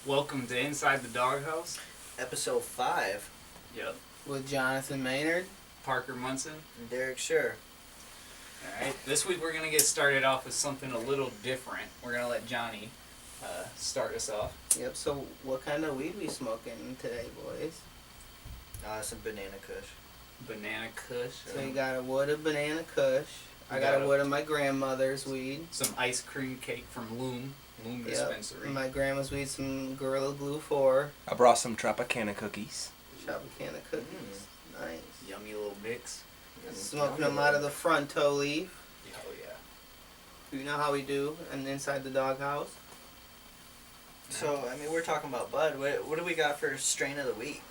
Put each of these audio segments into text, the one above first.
Welcome to Inside the Doghouse. Episode 5. Yep. With Jonathan Maynard. Parker Munson. And Derek Scher. Alright, this week we're going to get started off with something a little different. We're going to let Johnny start us off. Yep, so what kind of weed we smoking today, boys? Some banana kush. Banana kush. So you got a wood of banana kush. I got a wood of my grandmother's weed. Some ice cream cake from Loom Dispensary. My grandma's weed, some Gorilla Glue 4. I brought some Tropicana cookies. Tropicana cookies. Nice. Yummy little mix. Smoking them out of the fronto leaf. Oh yeah. You know how we do and inside the doghouse. So, we're talking about bud. What do we got for strain of the week?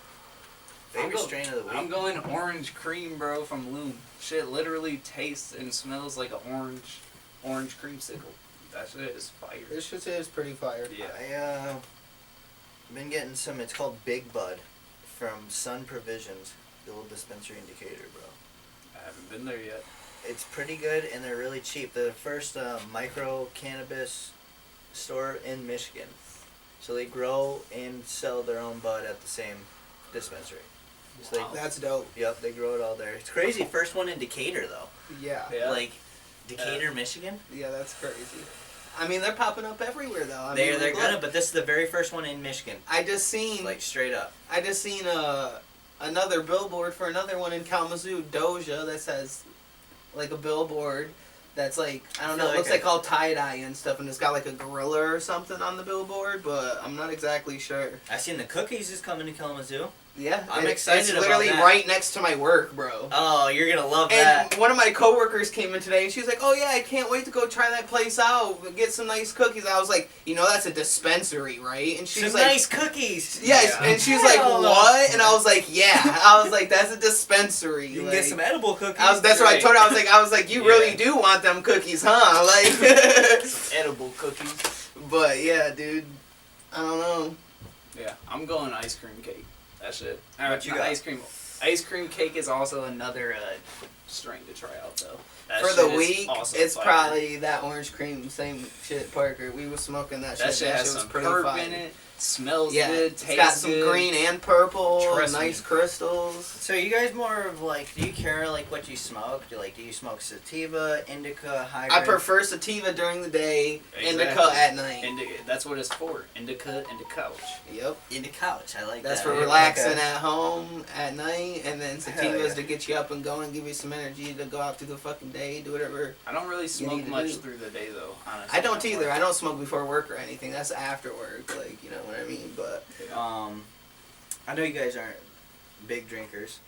Favorite strain of the week? I'm going orange cream, bro, from Loom. Shit literally tastes and smells like an orange creamsicle. That shit is fire. This shit is pretty fire. Yeah. Been getting some, it's called Big Bud from Sun Provisions, the old dispensary in Decatur, bro. I haven't been there yet. It's pretty good and they're really cheap. They're the first micro cannabis store in Michigan. So they grow and sell their own bud at the same dispensary. So Wow. That's dope. Yep, they grow it all there. It's crazy. First one in Decatur, though. Yeah. Like, Decatur, Michigan? Yeah, that's crazy. They're popping up everywhere, though. They're gonna, but this is the very first one in Michigan. I just seen... Like, straight up. I just seen another billboard for another one in Kalamazoo, Doja, that says, like, a billboard that's like, I don't know, it looks like all tie-dye and stuff, and it's got like a gorilla or something on the billboard, but I'm not exactly sure. I seen the cookies is coming to Kalamazoo. Yeah, I'm excited about that. It's literally right next to my work, bro. Oh, you're gonna love and that. One of my coworkers came in today, and she was like, "Oh yeah, I can't wait to go try that place out, get some nice cookies." I was like, "You know, that's a dispensary, right?" And she's like, "Nice cookies." Yeah, and she was like, "What?" And I was like, "Yeah." I was like, "That's a dispensary." You can get some edible cookies. That's what I told her. I was like, "You really do want them cookies, huh?" Like Some edible cookies. But yeah, dude, I don't know. Yeah, I'm going ice cream cake. That's it. What you got? Ice cream cake is also another strain to try out though. That For shit the is week, also it's fire. probably that orange cream, same shit, Parker. We was smoking that shit. That shit has was some pretty perp fire. in it. Smells Yeah, good. it's Tastes got some good. green and purple, Trust nice me. crystals. So you guys more of like, do you care like what you smoke? Do you smoke sativa, indica, hybrid? I prefer sativa during the day, indica Exactly. at night. That's what it's for. Indica couch. Yep. Indica couch. I like That's that. for relaxing at home at night, and then Hell sativas yeah. to get you up and going, give you some energy to go out through the fucking day, do whatever. I don't really need smoke to much do. through the day though. Honestly, I don't either. I don't smoke before work or anything. That's after work, like, you know what I mean? But I know you guys aren't big drinkers,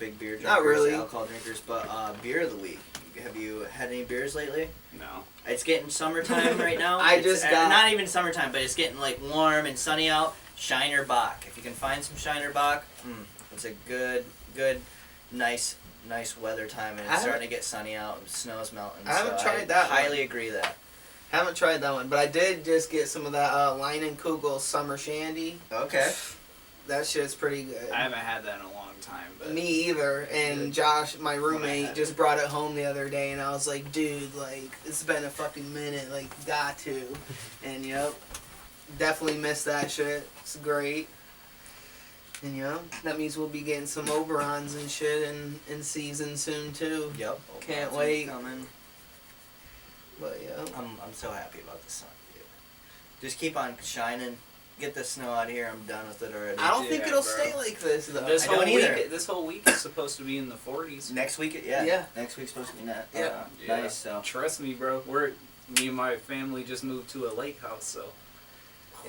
big beer drinkers, Not really. alcohol drinkers, but beer of the week. Have you had any beers lately? No. It's getting summertime right now. Not even summertime, but it's getting like warm and sunny out. Shiner Bock. If you can find some Shiner Bock, it's a good, nice weather time, and it's starting to get sunny out and snow's melting. I haven't tried that one. Highly agree that. haven't tried that one, but I did just get some of that Line and Kugel Summer Shandy. Okay. That shit's pretty good. I haven't had that in a long time. But Me either. And Josh, my roommate, just brought it home the other day, and I was like, dude, like, it's been a fucking minute, like, got to. And, yep, definitely missed that shit. It's great. And, that means we'll be getting some Oberons and shit in season soon, too. Yep. Can't wait. Coming. But, yeah. I'm so happy about the sun, dude. Just keep on shining. Get the snow out of here. I'm done with it already. I don't Yeah, think it'll bro. stay like this, though. this I whole don't week, either. this whole week is supposed to be in the 40s. Next week, yeah. Yeah. Next week's supposed to be nice. Yeah. Nice. So. Trust me, bro. Me and my family just moved to a lake house, so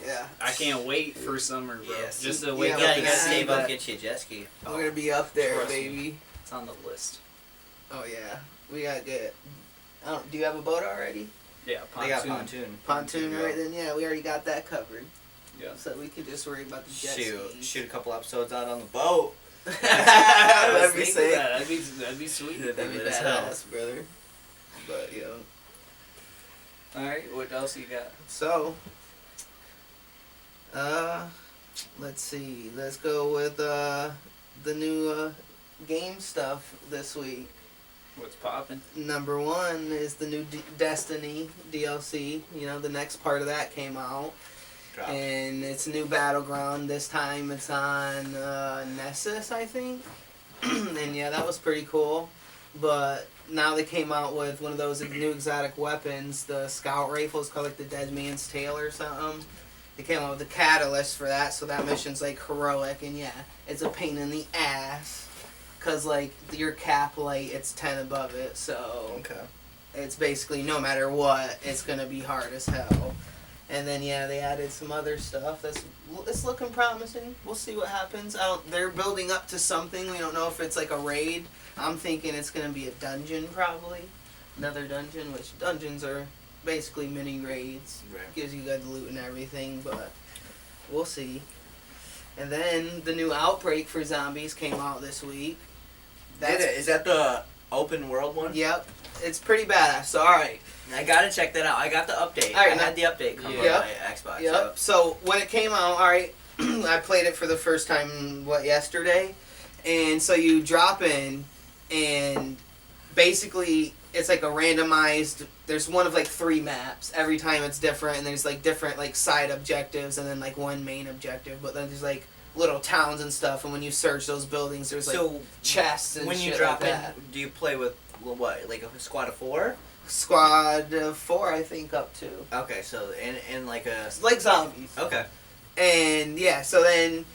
Yeah. I can't wait for summer, bro. Yes. Just to wake Yeah, up Yeah, and you gotta see save up, that. get you a jet ski. We're going to be up there, Trust me. baby. It's on the list. Oh, yeah. We got to get... do you have a boat already? Yeah, They got pontoon. Pontoon, Yeah. right? Then, yeah, we already got that covered. Yeah. So we could just worry about the jet skis. Shoot a couple episodes out on the boat. That'd be Think of sick. that. That'd be sweet. That'd be Lit as hell. badass, brother. But, Alright, what else you got? So, let's see. Let's go with the new game stuff this week. What's poppin'? Number one is the new Destiny DLC. You know, the next part of that came out. dropped. And it's a new battleground. This time it's on Nessus, I think. And yeah, that was pretty cool. But now they came out with one of those new exotic weapons, the scout rifles called like the Dead Man's Tail or something. They came out with the catalyst for that, so that mission's like heroic, and yeah, it's a pain in the ass. Cause like your cap light, it's 10 above it, so Okay. it's basically no matter what, it's gonna be hard as hell. And then yeah, they added some other stuff. It's looking promising. We'll see what happens. They're building up to something. We don't know if it's like a raid. I'm thinking it's gonna be a dungeon probably, another dungeon. Which dungeons are basically mini raids. Right. Gives you good loot and everything, but we'll see. And then the new Outbreak for zombies came out this week. Is that the open world one? Yep, it's pretty badass. So all right. I gotta check that out. I got the update. All right, I had the update come on Yep. my Xbox. Yep. So when it came out, all right, I played it for the first time yesterday, and so you drop in, and basically it's like a randomized. There's one of like 3 maps. Every time it's different, and there's like different like side objectives, and then like one main objective. But then there's like little towns and stuff, and when you search those buildings, there's like chests and when you shit drop like in, that. do you play with what, like a squad of 4? Squad of 4, I think, up to. Okay, so in like a It's like zombies. okay. And yeah, so then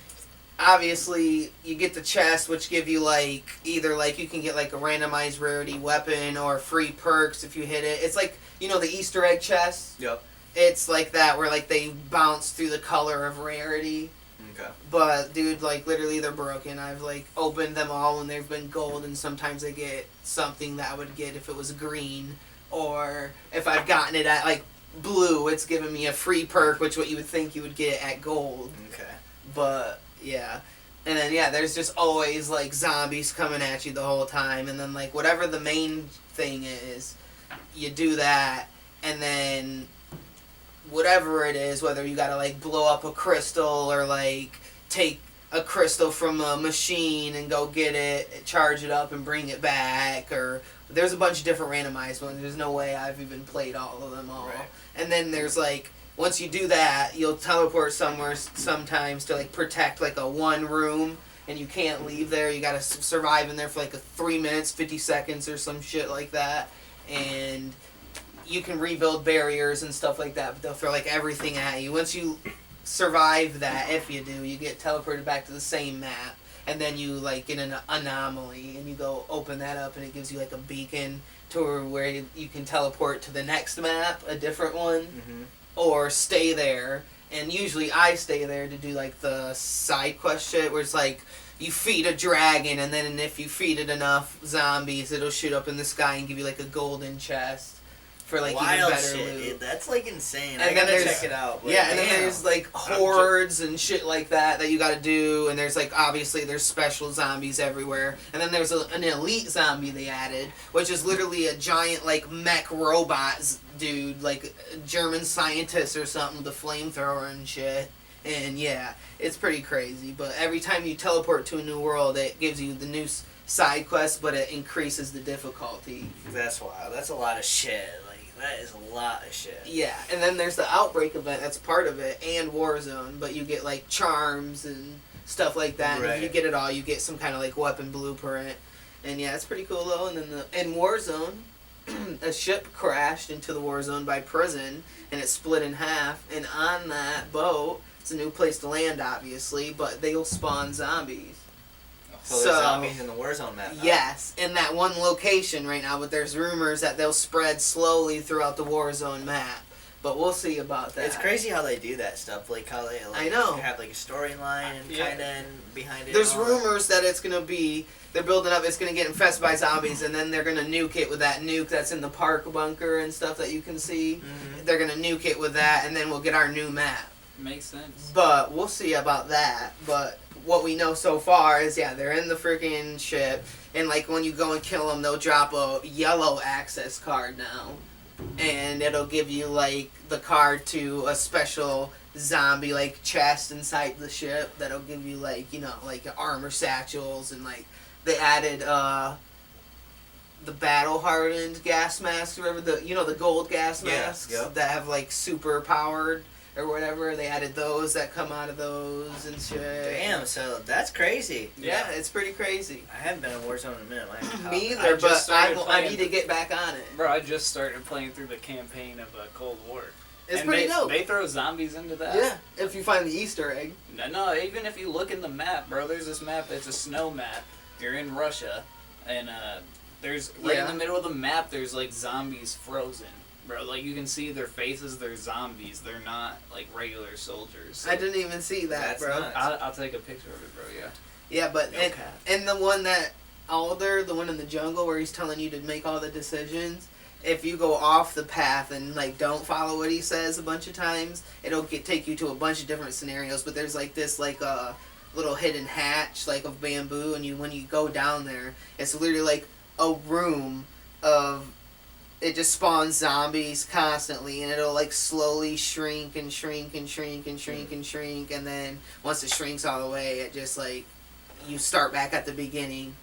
obviously you get the chest, which give you like either like you can get like a randomized rarity weapon or free perks if you hit it. It's like, you know, the Easter egg chest. Yep. It's like that where like they bounce through the color of rarity. Okay. But dude, like literally they're broken. I've like opened them all and they've been gold, and sometimes I get something that I would get if it was green, or if I've gotten it at like blue, it's giving me a free perk, which what you would think you would get at gold. Okay. But yeah, and then yeah, there's just always like zombies coming at you the whole time, and then like whatever the main thing is, you do that, and then whatever it is, whether you gotta like blow up a crystal or like take a crystal from a machine and go get it, charge it up and bring it back, or there's a bunch of different randomized ones. There's no way I've even played all of them all. Right. And then there's like, once you do that, you'll teleport somewhere sometimes to like protect like a one room, and you can't leave there. You gotta survive in there for like 3 minutes, 50 seconds or some shit like that. And you can rebuild barriers and stuff like that, but they'll throw like everything at you. Once you survive that, if you do, you get teleported back to the same map, and then you like get an anomaly, and you go open that up, and it gives you like a beacon to where you can teleport to the next map, a different one, or stay there. And usually I stay there to do like the side quest shit, where it's like you feed a dragon, and then if you feed it enough zombies, it'll shoot up in the sky and give you like a golden chest for like even Wild better shit. loot. That's like insane. And I then gotta there's- check it out. But Yeah, and then damn. there's like hordes and shit like that you gotta do, and there's like obviously there's special zombies everywhere, and then there's an elite zombie they added, which is literally a giant like mech robot dude, like a German scientist or something with a flamethrower and shit. And yeah, it's pretty crazy. But every time you teleport to a new world, it gives you the new side quest, but it increases the difficulty. That's wild. That's a lot of shit. Like that is a lot of shit. Yeah, and then there's the Outbreak event that's part of it, and Warzone, but you get like charms and stuff like that. And if Right. you get it all, you get some kind of like weapon blueprint. And yeah, it's pretty cool though. And then in Warzone, a ship crashed into the Warzone by prison, and it split in half. And on that boat, it's a new place to land, obviously, but they'll spawn zombies. So there's zombies in the Warzone map now. Yes, in that one location right now, but there's rumors that they'll spread slowly throughout the Warzone map. But we'll see about that. It's crazy how they do that stuff. Like how they like I know. have like a storyline and Yeah. kind of behind it. There's and all that. rumors that it's going to be, they're building up, it's going to get infested by zombies, and then they're going to nuke it with that nuke that's in the park bunker and stuff that you can see. Mhm. They're going to nuke it with that, and then we'll get our new map. Makes sense. But we'll see about that. But what we know so far is, yeah, they're in the freaking ship, and like when you go and kill them, they'll drop a yellow access card now, and it'll give you like the card to a special zombie like chest inside the ship that'll give you like, you know, like armor satchels, and like they added the battle hardened gas masks, whatever, the, you know, the gold gas Yeah, masks yep. that have like super powered. or whatever. They added those that come out of those and shit. Damn, so that's crazy. Yeah, it's pretty crazy. I haven't been in Warzone in a minute. Me either, but I need to get back on it. Bro, I just started playing through the campaign of Cold War. It's and pretty dope. They throw zombies into that. Yeah, if you find the Easter egg. No, even if you look in the map, bro, there's this map, it's a snow map. You're in Russia, and there's, in the middle of the map, there's, like, zombies frozen. Bro, like, you can see their faces, they're zombies. They're not, like, regular soldiers. So I didn't even see that, bro. I'll take a picture of it, bro, yeah. Yeah, but, and the one that, Alder, the one in the jungle where he's telling you to make all the decisions, if you go off the path and, like, don't follow what he says a bunch of times, it'll take you to a bunch of different scenarios. But there's, like, this, like, little hidden hatch, like, of bamboo, and when you go down there, it's literally, like, a room of... It just spawns zombies constantly, and it'll, like, slowly shrink and shrink and shrink and shrink and shrink, and then once it shrinks all the way, it just, like, you start back at the beginning.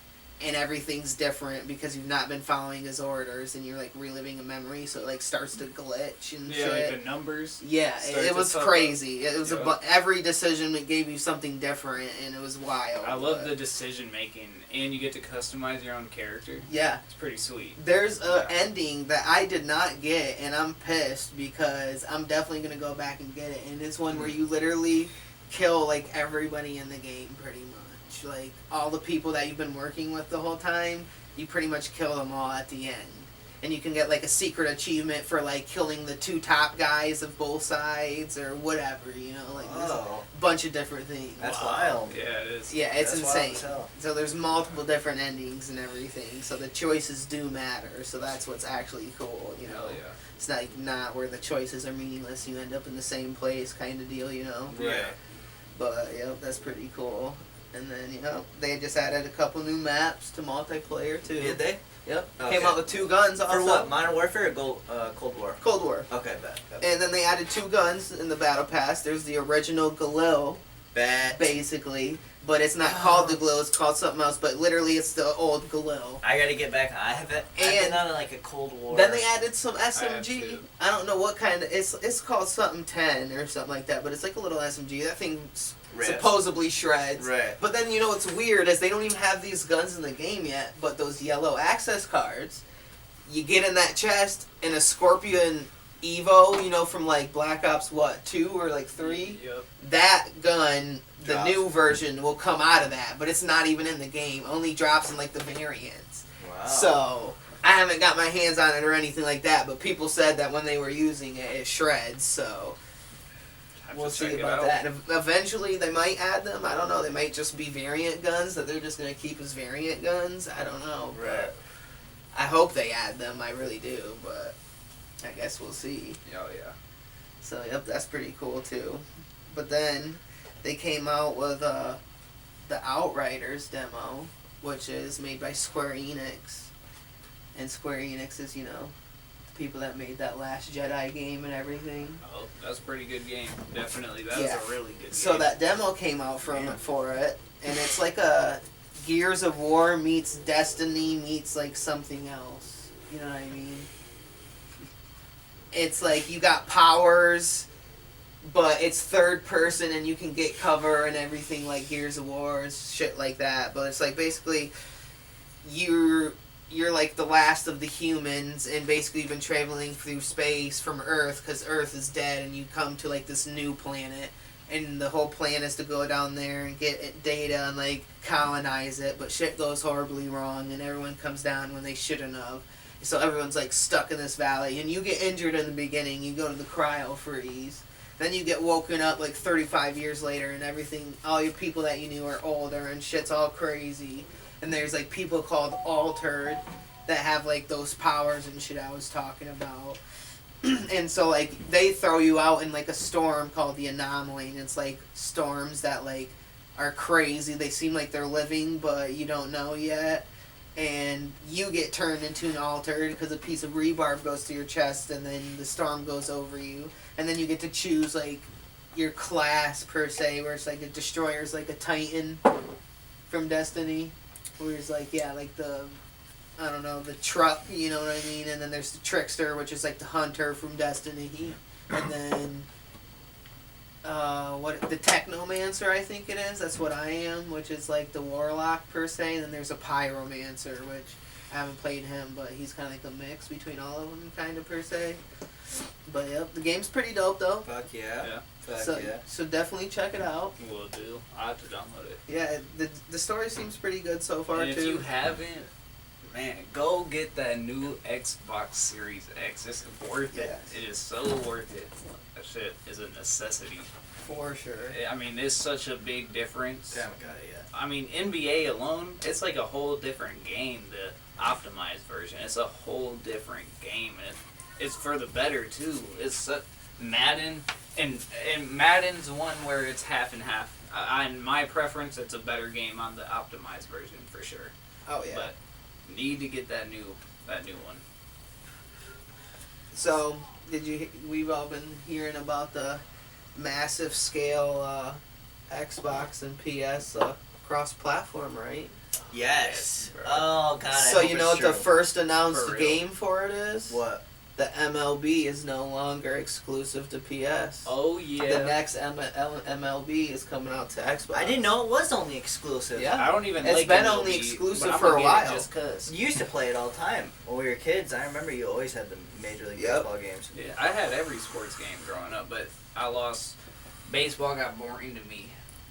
And everything's different because you've not been following his orders, and you're like reliving a memory, so it like starts to glitch and shit. Yeah, like the numbers. Yeah, it was crazy. It was every decision that gave you something different, and it was wild. I love the decision making, and you get to customize your own character. Yeah, it's pretty sweet. There's a ending that I did not get, and I'm pissed because I'm definitely gonna go back and get it. And it's one where you literally kill like everybody in the game, pretty much. Like, all the people that you've been working with the whole time, you pretty much kill them all at the end. And you can get, like, a secret achievement for, like, killing the 2 top guys of both sides or whatever, you know? Like, there's a bunch of different things. That's wild. Yeah, it is. Yeah, it's insane. So there's multiple different endings and everything. So the choices do matter. So that's what's actually cool, you know? Yeah. It's like not where the choices are meaningless. You end up in the same place kind of deal, you know? Yeah. But, yeah, that's pretty cool. And then, you know, they just added a couple new maps to multiplayer, too. Did they? Yep. Okay. Came out with 2 guns also. For what? Modern Warfare or Cold War? Cold War. Okay, bet. And then they added 2 guns in the Battle Pass. There's the original Galil, basically. But it's not called the Galil, it's called something else. But literally, it's the old Galil. I gotta get back. I've been on like a Cold War. Then they added some SMG. I don't know what kind of... It's called something 10 or something like that. But it's like a little SMG. That thing's... supposedly shreds. Right. But then, you know what's weird is they don't even have these guns in the game yet, but those yellow access cards, you get in that chest, and a Scorpion Evo, you know, from like Black Ops, 2 or like 3? Yep. That gun, the new version, will come out of that, but it's not even in the game. Only drops in like the variants. Wow. So, I haven't got my hands on it or anything like that, but people said that when they were using it, it shreds, so... We'll see about that. Eventually, they might add them. I don't know. They might just be variant guns that they're just going to keep as variant guns. I don't know. Right. I hope they add them. I really do. But I guess we'll see. Oh, yeah. So, yep, that's pretty cool, too. But then they came out with the Outriders demo, which is made by Square Enix. And Square Enix is, you know... people that made that Last Jedi game and everything. Oh, that's a pretty good game. Definitely. That was a really good game. So that demo came out for it, and it's like a Gears of War meets Destiny meets like something else. You know what I mean? It's like you got powers, but it's third person and you can get cover and everything like Gears of War and shit like that. But it's like basically you're like the last of the humans, and basically you've been traveling through space from Earth because Earth is dead, and you come to like this new planet, and the whole plan is to go down there and get data and like colonize it, but shit goes horribly wrong, and everyone comes down when they shouldn't have. So everyone's like stuck in this valley, and you get injured in the beginning, you go to the cryo freeze. Then you get woken up like 35 years later, and everything, all your people that you knew are older, and shit's all crazy. And there's like people called Altered that have like those powers and shit I was talking about. And so like they throw you out in like a storm called the Anomaly, and it's like storms that like are crazy. They seem like they're living, but you don't know yet. And you get turned into an Altered because a piece of rebarb goes to your chest, and then the storm goes over you. And then you get to choose like your class per se, where it's like a Destroyer's like a Titan from Destiny. Where it's like, yeah, like the, I don't know, the truck, you know what I mean? And then there's the Trickster, which is like the Hunter from Destiny. And then what the Technomancer, I think it is. That's what I am, which is like the Warlock per se. And then there's a Pyromancer, which I haven't played him, but he's kind of like a mix between all of them, kind of per se. But yep, the game's pretty dope though. Fuck yeah. So definitely check it out. Will do. I have to download it. Yeah, the story seems pretty good so far and too. if you haven't, man, go get that new Xbox Series X. It's worth it. Yes. It is so worth it. That shit is a necessity. For sure. I mean, it's such a big difference. I haven't got it yet. I mean, NBA alone, it's like a whole different game. The optimized version, it's a whole different game, and it's for the better too. It's Madden, and Madden's one where it's half and half. In my preference, it's a better game on the optimized version for sure. Oh yeah. But need to get that new one. So we've all been hearing about the massive scale Xbox and PS cross-platform, right? Yes. Bro. Oh god. So you know what the first For announced real. game for it is? What? The MLB is no longer exclusive to PS. Oh yeah. The next MLB is coming out to Xbox. I didn't know it was only exclusive. Yeah. I don't even It's like been MLB, only exclusive but I'm for gonna a get it while. just cause. You used to play it all the time when we were kids. I remember you always had the Major League Yep. Baseball games. Yeah, I had every sports game growing up, but I lost. Baseball got boring to me.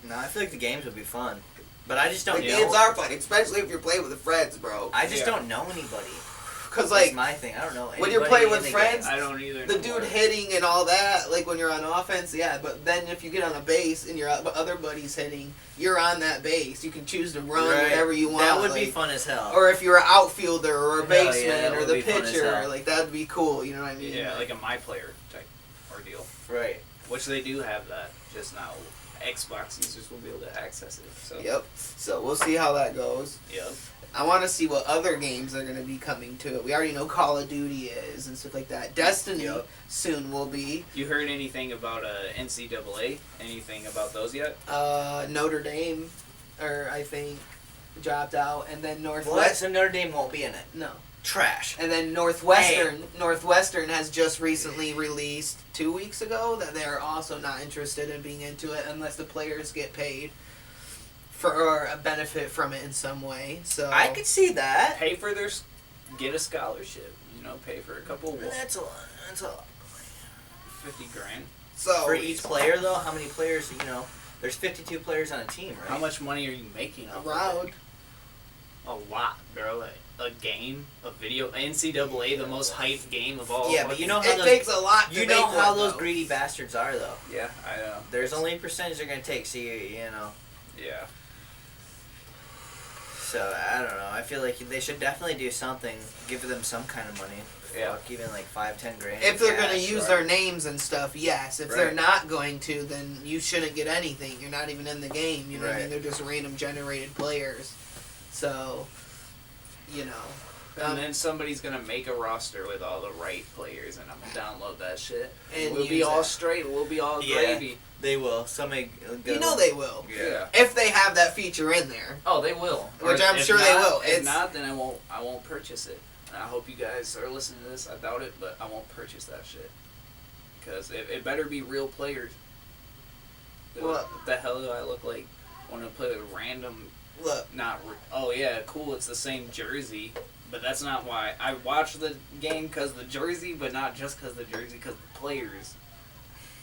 No, I feel like the games would be fun, but I just The don't. games know. are fun, especially if you're playing with friends, bro. I just Yeah. don't know anybody. Because That's like my thing. I don't know. when you're anybody playing in with the friends, game. I don't either. the no dude more. hitting and all that, like when you're on offense, yeah. But then if you get on a base and your other buddy's hitting, you're on that base. You can choose to run Right. whatever you want. That would be like, fun as hell. Or if you're an outfielder or a Hell yeah, baseman that or would the be fun as pitcher, hell. like that'd be cool. You know what I mean? Yeah, like a My Player type ordeal. Right. Which they do have that. Just now, Xbox users will be able to access it. So. Yep. So we'll see how that goes. Yep. I want to see what other games are going to be coming to it. We already know Call of Duty is and stuff like that. Destiny Yep. soon will be. You heard anything about NCAA? Anything about those yet? Notre Dame, or I think, dropped out, and then What? Northwest. So Notre Dame won't be in it. No. Trash. And then Northwestern has just recently released 2 weeks ago that they're also not interested in being into it unless the players get paid for a benefit from it in some way. So I could see that. Pay for their, get a scholarship. You know, pay for a couple. That's a lot. That's a lot. 50 grand. So For each player, though, how many players? You know, there's 52 players on a team, right? How much money are you making off around. of it? A lot, bro. Like, a game, a video, NCAA, the most hyped game of all. Yeah, but you know how It those, takes a lot. To you know make how one, those though. greedy bastards are, though. Yeah, I know. There's only a percentage they're gonna take. So you know. Yeah. So I don't know. I feel like they should definitely do something. Give them some kind of money. Yeah. Fuck, even like 5-10 grand. If they're cash, gonna use right. their names and stuff, yes. If they're Right. not going to, then you shouldn't get anything. You're not even in the game. You know what I mean? Right. They're just random generated players. So, you know. And then somebody's gonna make a roster with all the right players, and I'm gonna download that shit. And we'll be use all that. straight. We'll be all Yeah. gravy. They will. Somebody. You know they will. Yeah. If they have that feature in there. Oh, they will. Which Or I'm if sure they will. If It's- not, then I won't purchase it. And I hope you guys are listening to this. I doubt it, but I won't purchase that shit because it better be real players. What? The hell do I look like? Want to put a random? Look, Oh yeah, cool. It's the same jersey, but that's not why I watch the game because the jersey, but not just because the jersey, because the players.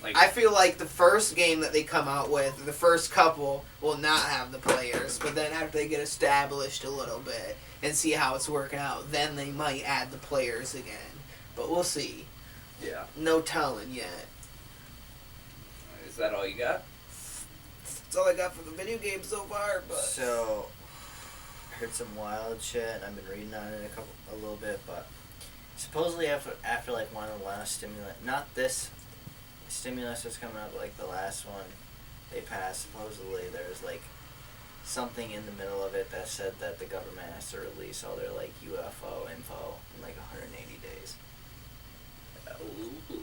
Like I feel like the first game that they come out with, the first couple, will not have the players. But then after they get established a little bit and see how it's working out, then they might add the players again. But we'll see. yeah. No telling yet. Is that all you got? That's all I got for the video game so far. But So, I heard some wild shit. And I've been reading on it a little bit, but supposedly after like one of the last not this stimulus that's coming up, but like the last one they passed, supposedly there's like something in the middle of it that said that the government has to release all their like UFO info in like 180 days. Ooh,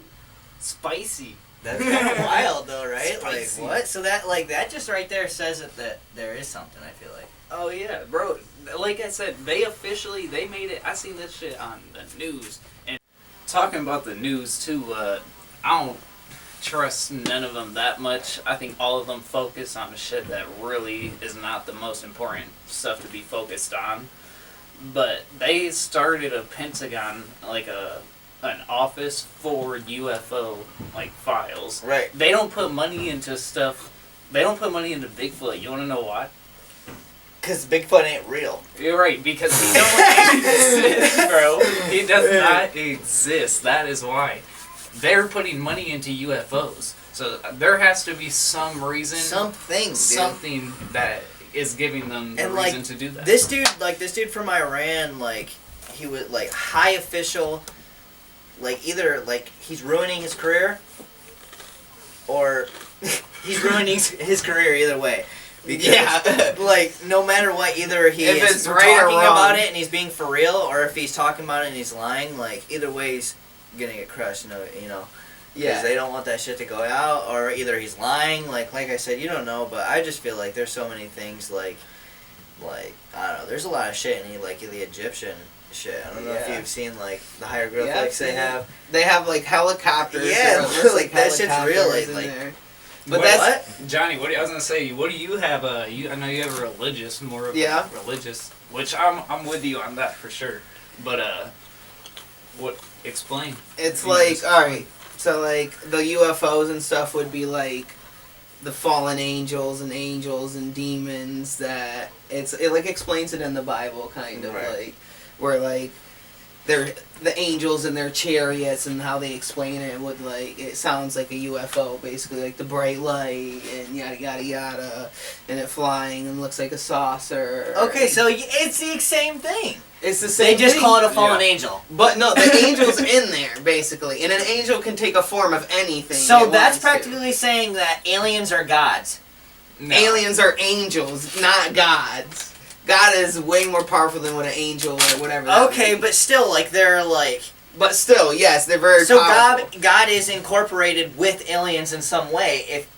spicy. That's kind of wild though, right? Spicy. Like what? So that just right there says that there is something, I feel like. Oh yeah, bro. Like I said, they made it. I seen this shit on the news. And talking about the news too, trust none of them that much. I think all of them focus on the shit that really is not the most important stuff to be focused on. But they started a Pentagon, like an office for UFO like files. Right. They don't put money into stuff. They don't put money into Bigfoot. You want to know why? Because Bigfoot ain't real. You're right, because he don't exist, bro. He does not exist. That is why. They're putting money into UFOs. So there has to be some reason. Something that is giving them the reason to do that. This dude from Iran, like, he was, like, high official, like, either, like, he's ruining his career, or he's ruining his career either way. Because, like, no matter what, either he is talking about it and he's being for real, or if he's talking about it and he's lying, like, either way he's gonna get crushed, you know. Because they don't want that shit to go out, or either he's lying, like I said, you don't know, but I just feel like there's so many things, like, I don't know, there's a lot of shit in, like, the Egyptian shit. I don't know if you've seen, like, the hieroglyphics they have. They have, like, helicopters. Yeah, like, that shit's real, like but what? Johnny, I was gonna say, what do you have? I know you have a religious, more of a religious, which I'm with you on that for sure. But what? Explain. It's like, all right, so like the UFOs and stuff would be like the fallen angels and demons that it like explains it in the Bible kind of like where like they're the angels in their chariots and how they explain it would like it sounds like a UFO basically, like the bright light and yada yada yada and it flying and looks like a saucer. Okay, so it's the same thing. It's the same. They just call it a fallen angel. But no, the angel's in there basically, and an angel can take a form of anything. So that's practically saying that aliens are gods. No. Aliens are angels, not gods. God is way more powerful than what an angel or whatever. Okay, but still, like, they're like... But still, yes, they're very powerful. So God is incorporated with aliens in some way if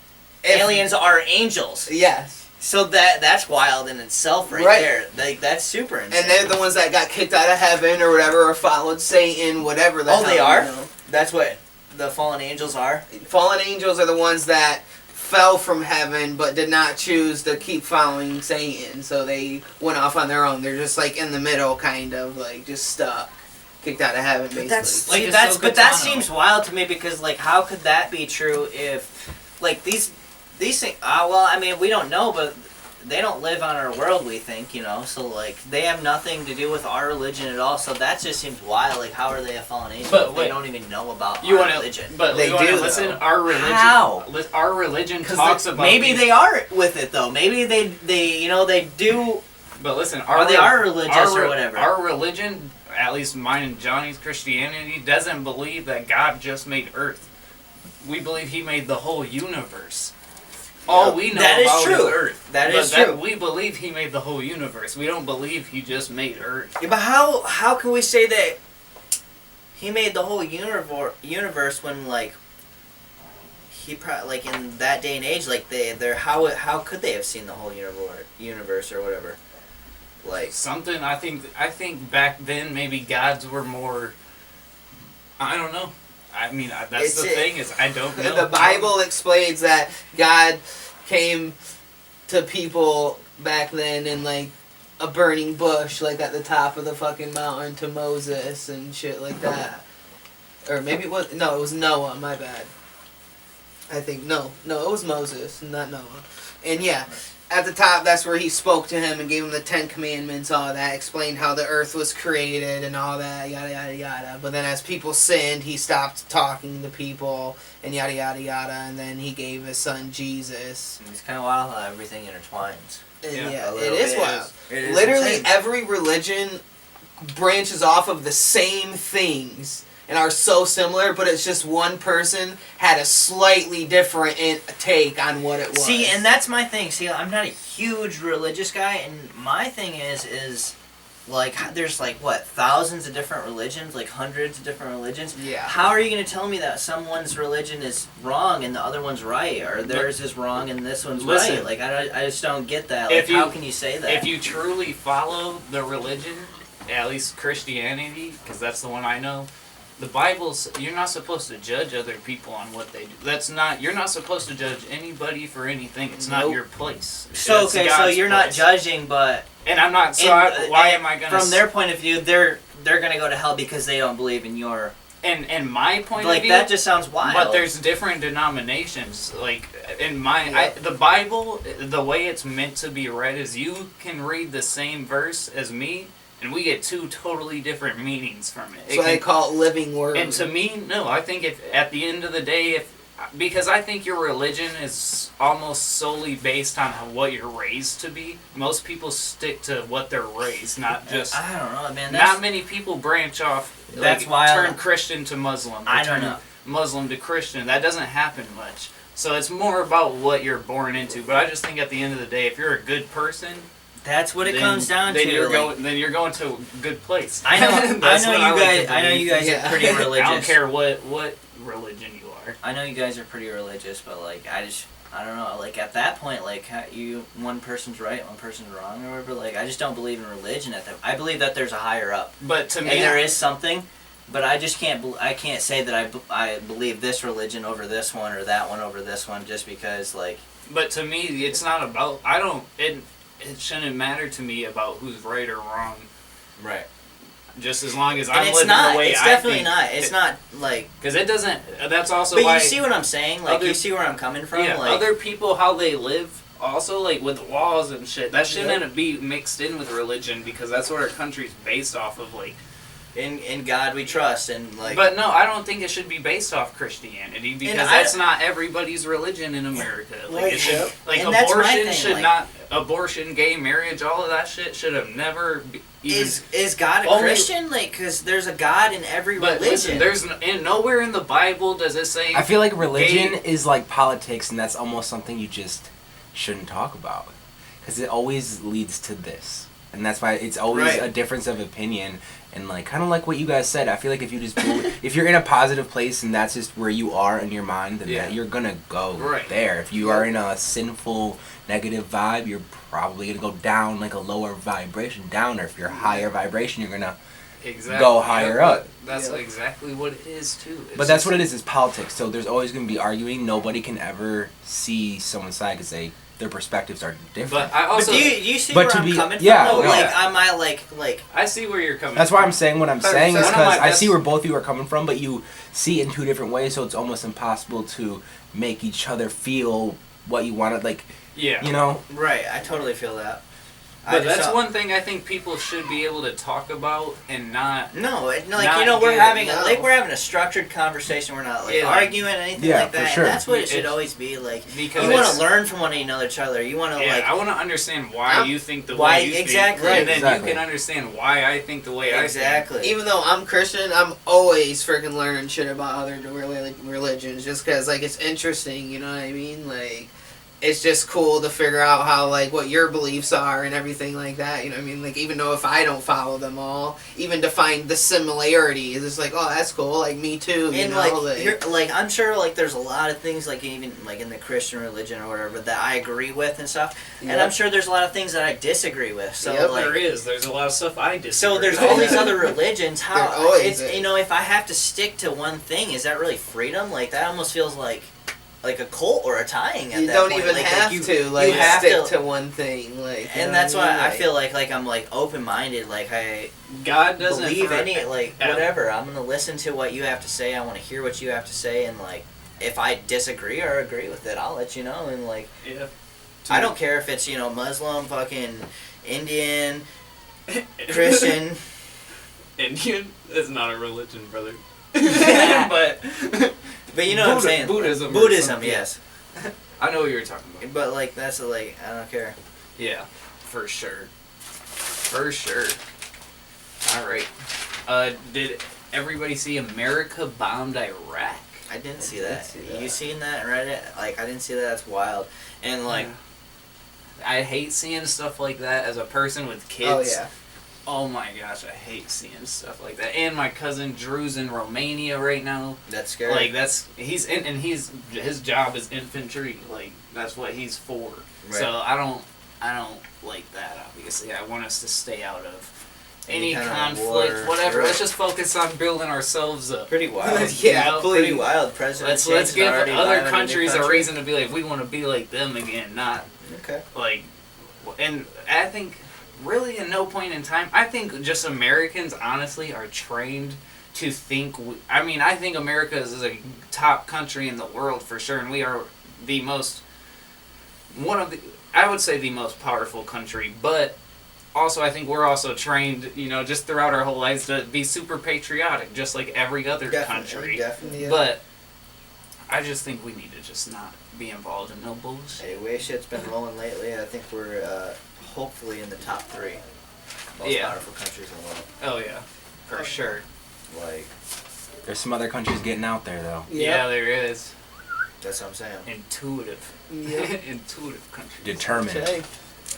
aliens are angels. Yes. So that's wild in itself right there. Like, that's super insane. And they're the ones that got kicked out of heaven or whatever, or followed Satan, whatever the hell. Oh, they are? You know. That's what the fallen angels are? Fallen angels are the ones that fell from heaven but did not choose to keep following Satan, so they went off on their own. They're just like in the middle, kind of like just stuck, kicked out of heaven, basically. But that seems wild to me because like how could that be true if like these things? Well, I mean we don't know, but they don't live on our world. We think, you know, so like they have nothing to do with our religion at all. So that just seems wild. Like how are they a fallen angel? But they don't even know about our religion. But they do listen. Our religion. How? Our religion talks about. Maybe they are with it though. Maybe they you know they do. But listen, they are religious or whatever. Our religion, at least mine and Johnny's Christianity, doesn't believe that God just made Earth. We believe He made the whole universe. All we know about is Earth. That is true. We believe He made the whole universe. We don't believe He just made Earth. Yeah, but how can we say that He made the whole universe when like He like in that day and age like they're how could they have seen the whole universe or whatever? Like something I think back then maybe gods were more. I don't know. I mean, that's the thing is I don't know. The Bible explains that God came to people back then in like a burning bush, like at the top of the fucking mountain to Moses and shit like that. Or maybe it was Noah. My bad. I think no, it was Moses, not Noah. And yeah. At the top, that's where he spoke to him and gave him the 10 Commandments, all that, explained how the earth was created and all that, yada, yada, yada. But then as people sinned, he stopped talking to people and yada, yada, yada. And then he gave his son Jesus. It's kind of wild how everything intertwines. Yeah, it is wild. It is literally, insane. every religion branches off of the same things and are so similar, but it's just one person had a slightly different take on what it was. See, and that's my thing. See, I'm not a huge religious guy, and my thing is like, there's like, what, thousands of different religions, like hundreds of different religions? Yeah. How are you going to tell me that someone's religion is wrong and the other one's right, or theirs is wrong and this one's right? Like, I just don't get that. Like, how can you say that? If you truly follow the religion, at least Christianity, because that's the one I know, the Bible's, you're not supposed to judge other people on what they do. You're not supposed to judge anybody for anything. It's not your place. So, okay, so you're not judging, but... And I'm not, why am I going to... From their point of view, they're going to go to hell because they don't believe in your... And my point of like, view... that just sounds wild. But there's different denominations. Like, the Bible, the way it's meant to be read is you can read the same verse as me, and we get two totally different meanings from it. So they call it living word. And to me, no. I think if at the end of the day, because I think your religion is almost solely based on what you're raised to be. Most people stick to what they're raised, not just... I don't know, man. Not many people branch off. That's why turn Christian to Muslim. I don't know. Muslim to Christian. That doesn't happen much. So it's more about what you're born into. But I just think at the end of the day, if you're a good person... That's what it comes down to. Then you're going to a good place. I know you guys are pretty religious. I don't care what religion you are. I know you guys are pretty religious, but like I don't know. Like at that point, like one person's right, one person's wrong, or whatever. Like I just don't believe in religion at that. I believe that there's a higher up. But to me, and there is something. But I just can't. I can't say that I believe this religion over this one or that one over this one just because like. But to me, it's not about. It shouldn't matter to me about who's right or wrong. Right. Just as long as I'm living the way I think. It's definitely not. It's not like... Because it doesn't... That's also why... But you see what I'm saying? Like, you see where I'm coming from? Yeah, like, other people, how they live, also, like, with laws and shit, that shouldn't be mixed in with religion, because that's what our country's based off of, like... In God we trust, and like... But no, I don't think it should be based off Christianity, because that's not everybody's religion in America. Like abortion should not... Abortion, gay marriage, all of that shit should have never... Is God a Christian? Like, because there's a God in every religion. Listen, nowhere in the Bible does it say... I feel like religion is like politics, and that's almost something you just shouldn't talk about. Because it always leads to this. And that's why it's always a difference of opinion. And like, kind of like what you guys said, I feel like if you just if you're in a positive place and that's just where you are in your mind, then you're gonna go there. If you are in a sinful, negative vibe, you're probably gonna go down like a lower vibration down. Or if you're higher vibration, you're gonna go higher up. That's exactly what it is too. But that's what it is politics. So there's always gonna be arguing. Nobody can ever see someone's side because their perspectives are different. But I also... But do you see where I'm coming from? Like, I see where you're coming from. That's why I'm saying what I'm saying is because I see where both of you are coming from, but you see it in two different ways, so it's almost impossible to make each other feel what you want to, like, you know? Right, I totally feel that. But that's one thing I think people should be able to talk about and not... we're having a structured conversation. We're not arguing anything like that. Sure. And that's what it should always be like. Because you want to learn from one another, each other. You want to I want to understand why you think the way you think. And then you can understand why I think the way I think. Even though I'm Christian, I'm always freaking learning shit about other religions just because like it's interesting. You know what I mean? Like. It's just cool to figure out how, like, what your beliefs are and everything like that, you know what I mean? Like, even though if I don't follow them all, even to find the similarities, it's like, oh, that's cool, like, me too, you know? Like, I'm sure, like, there's a lot of things, like, even, like, in the Christian religion or whatever, that I agree with and stuff, and I'm sure there's a lot of things that I disagree with, so, like... there is. There's a lot of stuff I disagree So there's all these other religions, you know, if I have to stick to one thing, is that really freedom? Like, that almost feels like a cult or a tying at you that don't point. even have to stick to one thing, like. And that's why I feel like I'm like open minded, like God doesn't believe whatever. I'm gonna listen to what you have to say. I want to hear what you have to say, and like if I disagree or agree with it, I'll let you know. And like, I don't care if it's Muslim, fucking Indian, Christian. Indian is not a religion, brother. But you know what I'm saying? Buddhism, yes. I know what you're talking about. But like that's I don't care. Yeah, for sure. All right. Did everybody see America bombed Iraq? I didn't see that. You seen that and read it? Like I didn't see that. That's wild. And like, I hate seeing stuff like that as a person with kids. Oh yeah. Oh my gosh, I hate seeing stuff like that. And my cousin Drew's in Romania right now. That's scary. Like his job is infantry. Like that's what he's for. Right. So I don't like that. Obviously, I want us to stay out of any kind of conflict, war, whatever. right. Let's just focus on building ourselves up. Pretty wild. Yeah, You know? Pretty wild. President. Let's give already other live in a new countries a country. reason to be like, we want to be like them again, not Okay. like. And I think, really, at no point in time, I think just Americans honestly are trained to think. I think America is a top country in the world for sure, and we are the most. I would say the most powerful country, but also I think we're also trained, just throughout our whole lives to be super patriotic, just like every other country. Definitely. Yeah. But I just think we need to just not be involved in no bullshit. Hey, the way shit's been rolling lately, I think we're hopefully in the top 3 most powerful countries in the world. Oh yeah, for sure. Like, There's some other countries getting out there though. Yeah, there is. that's what I'm saying. Intuitive. Yep. Intuitive country. Determined. Okay.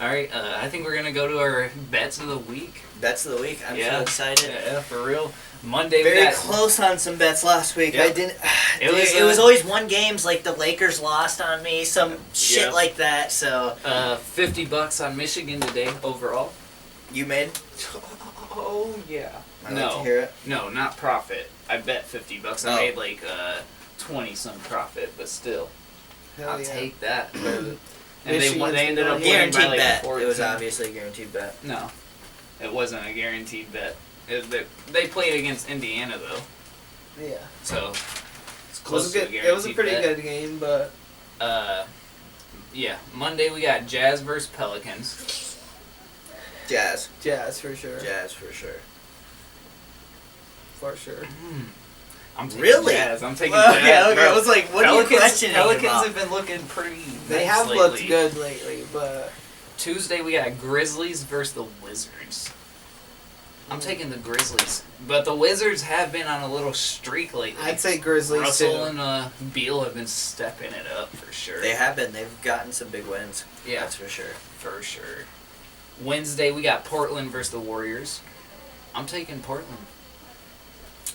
All right, I think we're gonna go to our bets of the week. Bets of the week. I'm so excited. Yeah, for real. Monday Very we got close on some bets last week. Yep. I didn't. It was always one games like the Lakers lost on me, some shit Yep. like that. So $50 on Michigan today overall. you made. Oh yeah. I like to hear it. No, not profit. I bet $50. I Oh. made like 20 some profit, but still, Hell I'll yeah. take that. And Michigan's they ended up been winning by Guaranteed like bet. 14. It was obviously a guaranteed bet. No, it wasn't a guaranteed bet. They played against Indiana though, Yeah. so it's It close was to a good. guaranteed It was a pretty bet. good game, but Yeah, Monday we got Jazz versus Pelicans. Jazz. Jazz for sure. Jazz for sure. For sure. I'm taking Really? Jazz. I'm taking Well, Jazz. yeah, okay. bro. I was like, what are you questioning Pelicans about? have been looking pretty. They nice have lately. looked good lately, but Tuesday we got Grizzlies versus the Wizards. I'm taking the Grizzlies, but the Wizards have been on a little streak lately. I'd say Grizzlies Russell too. and Beal have been stepping it up for sure. They have been. They've gotten some big wins. Yeah. That's for sure. For sure. Wednesday we got Portland versus the Warriors. I'm taking Portland.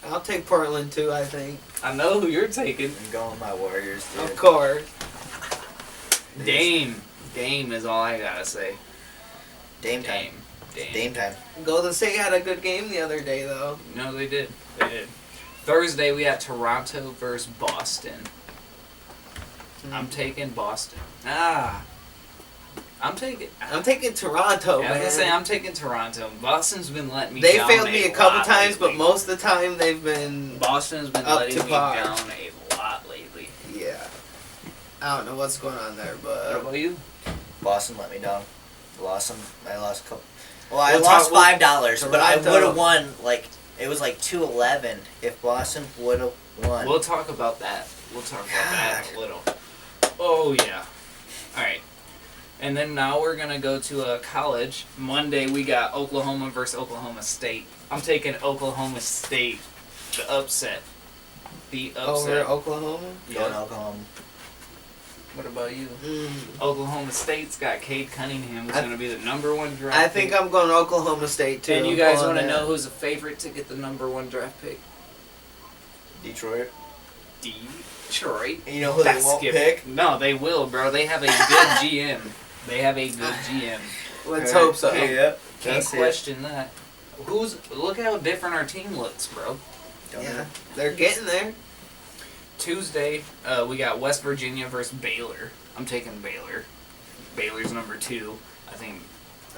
I'll take Portland too. I think. I know who you're taking. I'm going with my Warriors, dude. Of course. Dame. Dame is all I gotta say. Dame time. Dame time. Golden State had a good game the other day, though. No, they did. They did. Thursday we got Toronto versus Boston. I'm taking Boston. I'm taking Toronto, I was man. gonna say I'm taking Toronto. Boston's been letting me They down failed me a couple lot times, but lately. most of the time they've been. Boston's been up letting to me par. down a lot lately. Yeah. I don't know what's going on there, What but about you? Boston let me down. I lost a couple. Well, I We'll lost talk- $5, but I Toronto. would have won. Like it was like 211 if Boston would have won. We'll talk about that. We'll talk about that a little. Oh yeah. All right. And then now we're gonna go to college. Monday we got Oklahoma versus Oklahoma State. I'm taking Oklahoma State, the upset. The upset. over Oklahoma. Going Yeah. Oklahoma. What about you? Mm. Oklahoma State's got Cade Cunningham, who's I- gonna be the #1 draft. I think pick. I'm going Oklahoma State too. And you I'm guys pulling want to that. know who's a favorite to get the #1 draft pick? Detroit. Detroit. And you know who they won't pick? No, they will, bro. They have a good GM. They have a good GM. Let's hope so. Yeah. Can't That's it. question that. Look how different our team looks, bro. Don't Yeah, know. they're getting there. Tuesday, we got West Virginia versus Baylor. I'm taking Baylor. Baylor's #2. I think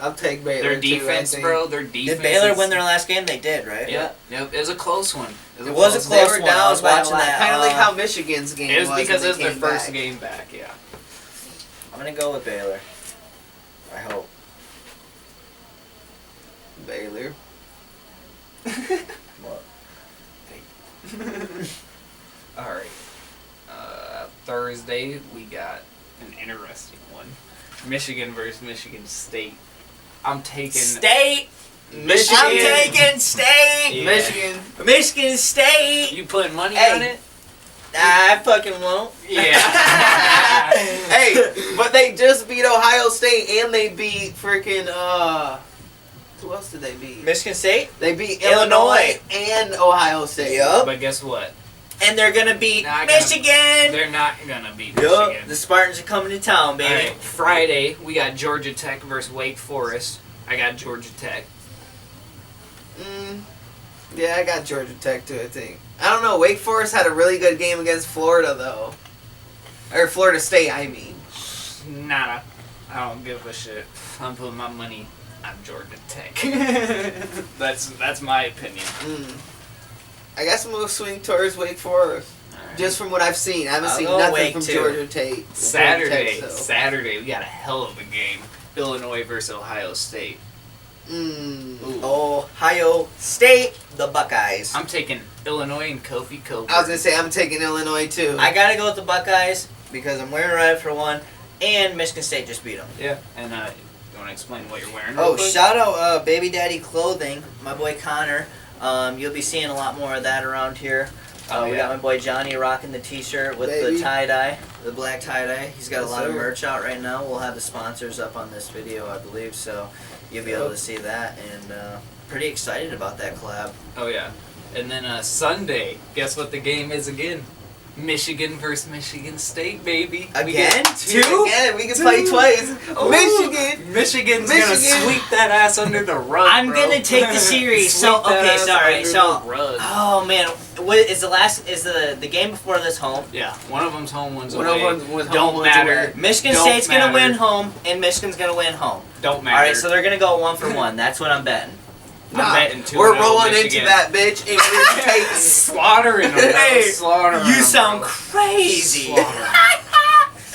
I'll take Baylor. their too, defense, I think. bro. Their defense. Did Baylor is- win their last game? They did, right? Yeah. Yep. It was a close one. It was a close close They were one. I down was by a watching lot. that, Kind of like how Michigan's game It was because when it was they their came first back. game back. Yeah. I'm gonna go with Baylor. I hope. Baylor. What? All right. Thursday we got an interesting one. Michigan versus Michigan State. I'm taking State. Michigan. I'm taking State. Yeah. Michigan. Michigan State. You putting money Hey. on it? I fucking won't. Yeah. Hey, but they just beat Ohio State and they beat freaking who else did they beat? Michigan State. They beat Illinois. Illinois and Ohio State. Yup. But guess what? And they're gonna beat Not gonna- Michigan. They're not gonna beat Yup. Michigan. The Spartans are coming to town, All baby. right. Friday we got Georgia Tech versus Wake Forest. I got Georgia Tech. Yeah, I got Georgia Tech too, I think. I don't know. Wake Forest had a really good game against Florida, though. Or Florida State, I mean. Nada. I don't give a shit. I'm putting my money on Georgia Tech. That's my opinion. I guess I'm going to swing towards Wake Forest. Right. Just from what I've seen. I haven't seen nothing from Georgia Tech. Saturday, we got a hell of a game. Illinois versus Ohio State. Ohio State, the Buckeyes. I'm taking Illinois and Kofi Coburn. I was going to say, I'm taking Illinois, too. I got to go with the Buckeyes because I'm wearing red for one, and Michigan State just beat them. Yeah, and you want to explain what you're wearing? Oh, shout out Baby Daddy Clothing, my boy Connor. You'll be seeing a lot more of that around here. We got my boy Johnny rocking the t-shirt with the tie-dye, the black tie-dye. He's got a lot of merch out right now. We'll have the sponsors up on this video, I believe, so you'll be able to see that. And pretty excited about that collab. Oh, yeah. And then Sunday, guess what the game is again? Michigan versus Michigan State, baby. Again? Two? Again, we can play twice. Oh, Michigan's gonna sweep that ass under the rug. I'm gonna take the series. So oh man, what is the game before this home? Yeah, one of them's home, one's away. Don't matter. Michigan State's gonna win home, and Michigan's gonna win home. Don't matter. All right, so they're gonna go 1-for-1. That's what I'm betting. I'm betting 2-0 We're rolling Michigan. into that bitch and we're taking slaughtering them. Slaughtering you them, sound crazy.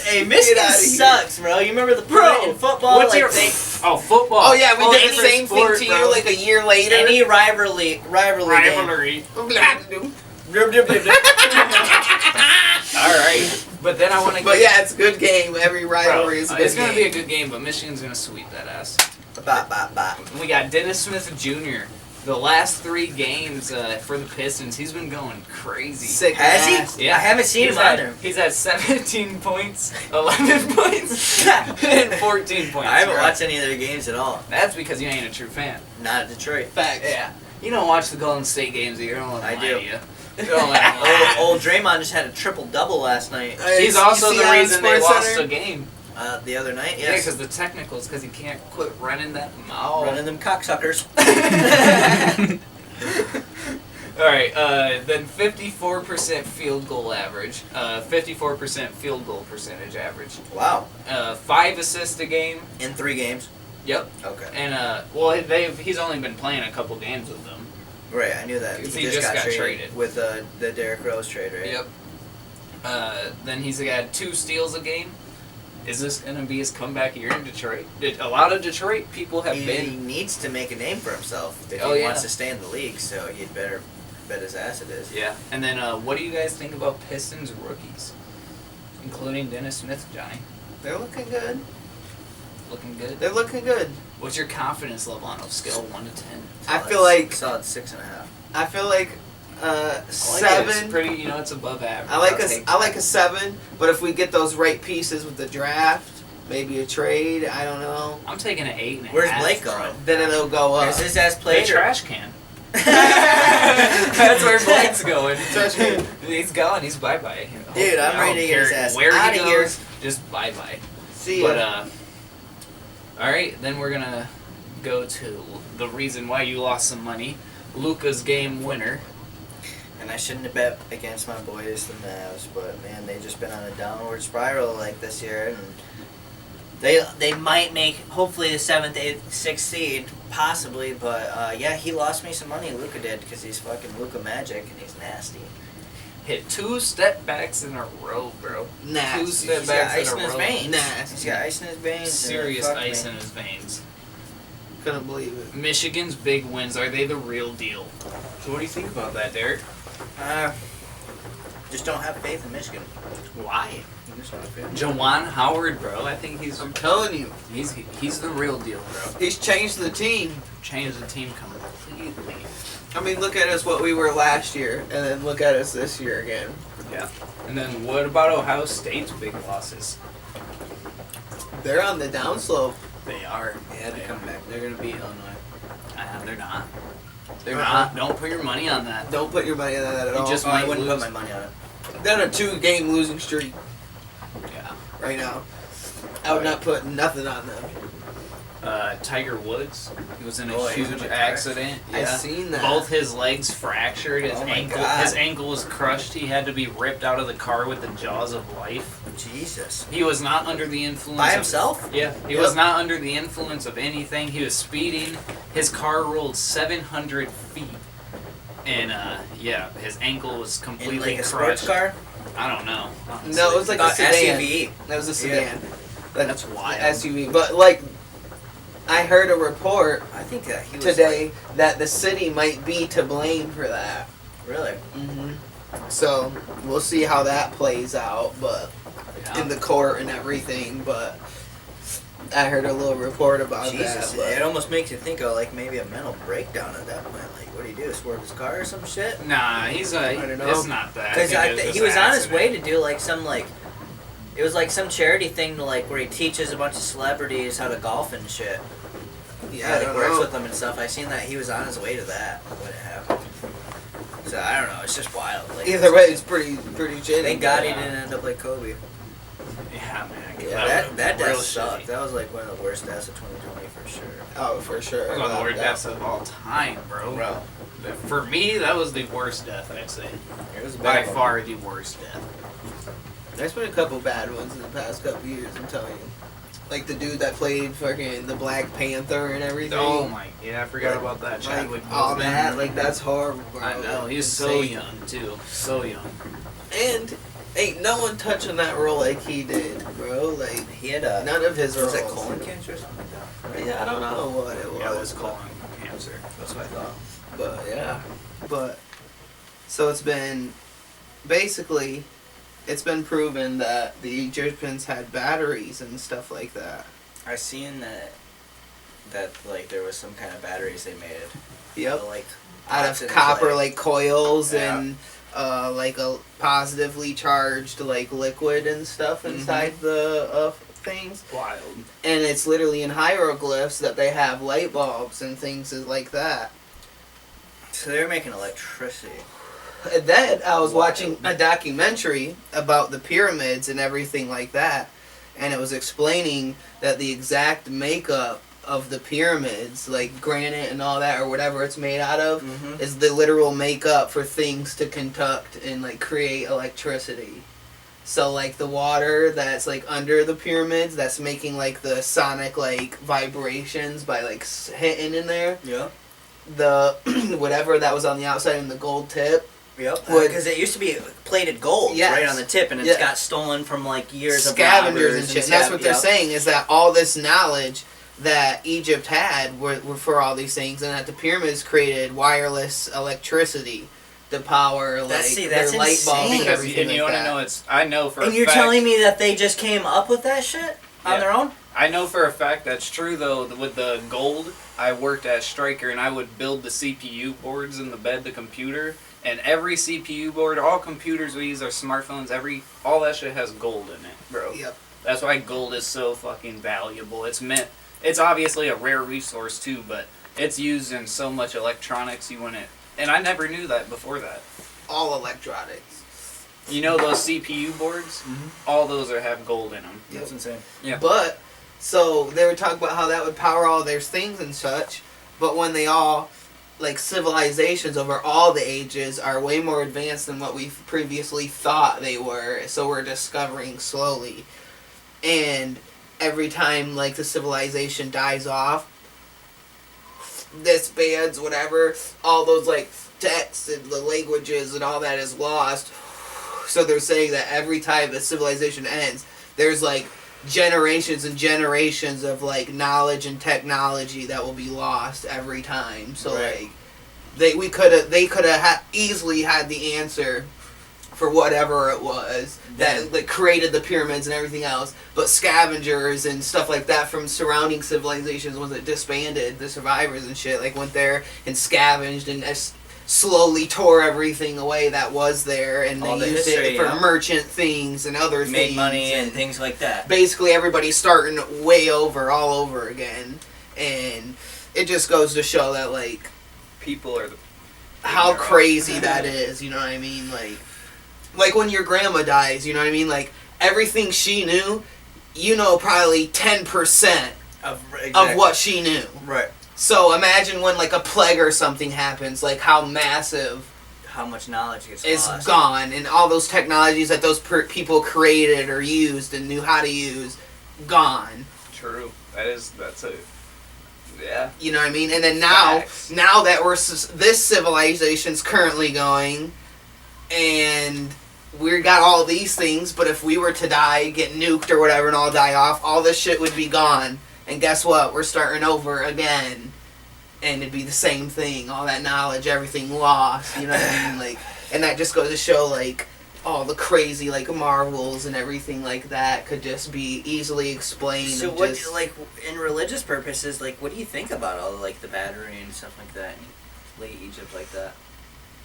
Hey, Michigan sucks, bro. You remember the part in football? What's your football? Oh yeah, we did the same thing to you like a year later. Any rivalry. All right, but then I want to. But yeah, it's a good game. Every rivalry is a good game. It's gonna be a good game, but Michigan's gonna sweep that ass. We got Dennis Smith Jr. The last 3 games for the Pistons, he's been going crazy. Sick. Has he? Yeah. I haven't seen him either. He's had 17 points, 11 points, and 14 points. I haven't watched any of their games at all. That's because you ain't a true fan. Not at Detroit. Facts. Yeah. You don't watch the Golden State games either. I do. Old Draymond just had a triple-double last night. He's also the reason they lost the game. The other night, yes. Yeah, because the technicals, because he can't quit running that mouth. Running them cocksuckers. Alright, then 54% field goal average. 54% field goal percentage average. Wow. 5 assists a game. In 3 games? Yep. Okay. And, he's only been playing a couple games with them. Right, I knew that. He just got traded. With the Derrick Rose trade, right? Yep. Then he's got 2 steals a game. Is this going to be his comeback year in Detroit? A lot of Detroit people have been... He needs to make a name for himself if he wants to stay in the league, so he'd better bet his ass it is. Yeah. And then what do you guys think about Pistons rookies? Including Dennis Smith, Johnny. They're looking good. Looking good? They're looking good. What's your confidence level on a scale of 1 to 10? I feel like... Solid 6.5. I feel like... 7. It's pretty, it's above average. I like a 7, but if we get those right pieces with the draft, maybe a trade, I don't know. I'm taking an 8.5. Where's Blake going? Then it'll go up. Is his ass played? The trash can. That's where Blake's going. He's gone. He's bye-bye. Dude, I'm ready to get his ass out of here. Just bye-bye. See ya. But, alright, then we're gonna go to the reason why you lost some money. Luka's game winner. And I shouldn't have bet against my boys, the Mavs, but man, they've just been on a downward spiral like this year, and they might make hopefully the 7th, 8th, 6th seed possibly, but yeah, he lost me some money. Luka did because he's fucking Luka Magic and he's nasty. Hit 2 step backs in a row, bro. Nasty. 2 step backs ice in a his row. Veins. Nasty. He's got ice in his veins. Serious ice in his veins. Couldn't believe it. Michigan's big wins, are they the real deal? So what do you think about that, Derek? Just don't have faith in Michigan. Why? Just don't have faith. Jawan Howard, bro. I think I'm telling you. He's the real deal, bro. He's changed the team. Changed the team completely. I mean, look at us what we were last year, and then look at us this year again. Yeah. And then what about Ohio State's big losses? They're on the downslope. They are. They had to come back. They're going to beat Illinois. They're not. They're not. Don't put your money on that. Don't put your money on that at all. I wouldn't put my money on it. They're on a 2-game losing streak. Yeah. Right now. I would not put nothing on them. Tiger Woods. He was in a Oh, he was huge in a car? accident. Yeah. I've seen that. Both his legs fractured. Oh my God. His ankle was crushed. He had to be ripped out of the car with the jaws of life. Jesus. He was not under the influence. By of- himself? Yeah. He was not under the influence of anything. He was speeding. His car rolled 700 feet. And yeah, his ankle was In completely like a crushed. sports car? I don't know. Honestly. No, it was like a sedan. SUV. That was a sedan. That's wild. SUV. But like, I heard a report I think that he was today that the city might be to blame for that. Really? Mm-hmm. So we'll see how that plays out, but Yeah. in the court and everything. But I heard a little report about Jesus, that. But it almost makes you think of like maybe a mental breakdown at that point. Like, what do you do? Swerve his car or some shit? Nah, he's a. don't know. It's not that. Because I think it he just was on his accident. way to do like some like, it was like some charity thing to like where he teaches a bunch of celebrities how to golf and shit. yeah, I like don't works know. with them and stuff. I seen that he was on his way to that when it happened. So I don't know. It's just wild. Like, Either way, it's pretty shitty. thank God he Yeah. didn't end up like Kobe. Yeah, man. Yeah, That real death shitty. sucked. That was like one of the worst deaths of 2020 for sure. Oh, for sure. One of the worst That- deaths of all time, bro. For me, that was the worst death, I'd say. It was a By bad one. far the worst death. There's been a couple bad ones in the past couple years, I'm telling you. Like the dude that played fucking the Black Panther and everything. Oh my, yeah, I forgot about that. Like, Chadwick all Boseman. that, like that's horrible, bro. I know, he's so Insane. young, too. So young. And ain't no one touching that role like he did, bro. Like He had a none of his roles. was it colon cancer or something like that? Yeah, I don't know what it was. Yeah, it was colon cancer. That's what I thought. But yeah, but so it's been basically it's been proven that the Egyptians had batteries and stuff like that. I seen that like there was some kind of batteries they made. Yep. Like Out pots of and copper clay. like coils Yeah. and like a positively charged like liquid and stuff inside the things. Wild. And it's literally in hieroglyphs that they have light bulbs and things like that. So they were making electricity. And then I was Wild. watching a documentary about the pyramids and everything like that, and it was explaining that the exact makeup of the pyramids, like granite and all that or whatever it's made out of, Mhm. is the literal makeup for things to conduct and like create electricity. So like the water that's like under the pyramids that's making like the sonic like vibrations by like hitting in there, Yeah. the whatever that was on the outside and the gold tip. Yep. Would- Because it used to be plated gold Yes. right on the tip, and it's Yeah. got stolen from like years of Scavengers robbers and shit. And that's what they're saying is that all this knowledge that Egypt had were for all these things, and that the pyramids created wireless electricity to power like That's their light bulbs insane. and Because, everything and you like want to that. know, I know for And a you're fact, telling me that they just came up with that shit on Yeah. their own? I know for a fact that's true, though. With the gold, I worked at Stryker, and I would build the CPU boards in the bed, the computer, and every CPU board, all computers we use, our smartphones, all that shit has gold in it, bro. Yep. That's why gold is so fucking valuable. It's obviously a rare resource too, but it's used in so much electronics. And I never knew that before that. All electronics. You know those CPU boards? All those have gold in them. Yep. That's insane. Yeah. But so they were talking about how that would power all their things and such, but when they all like civilizations over all the ages are way more advanced than what we previously thought they were, so we're discovering slowly. And every time like the civilization dies off, disbands, whatever, all those like texts and the languages and all that is lost. So they're saying that every time the civilization ends, there's like generations and generations of like knowledge and technology that will be lost every time. So Right. like they could have easily had the answer for whatever it was that like created the pyramids and everything else, but scavengers and stuff like that from surrounding civilizations, ones that disbanded, the survivors and shit, like went there and scavenged and slowly tore everything away that was there, and All they the used history, it for yeah. merchant things and other Made things money and things like that. basically everybody's starting way over all over again, and it just goes to show that like People are how ignorant. crazy that is, you know what I mean? Like when your grandma dies, you know what I mean? Like everything she knew, you know, probably 10% of what she knew. Right. So imagine when like a plague or something happens, like how massive, how much knowledge is gone, and all those technologies that those people created or used and knew how to use, gone. True. That's a. Yeah. You know what I mean? And then now that this civilization's currently going, and we got all these things, but if we were to die, get nuked or whatever, and all die off, all this shit would be gone. And guess what? We're starting over again. And it'd be the same thing. All that knowledge, everything lost. You know what I mean? Like, and that just goes to show, like, all the crazy, like, marvels and everything like that could just be easily explained. So what, like, in religious purposes, like, what do you think about all, like, the battery and stuff like that in late Egypt like that?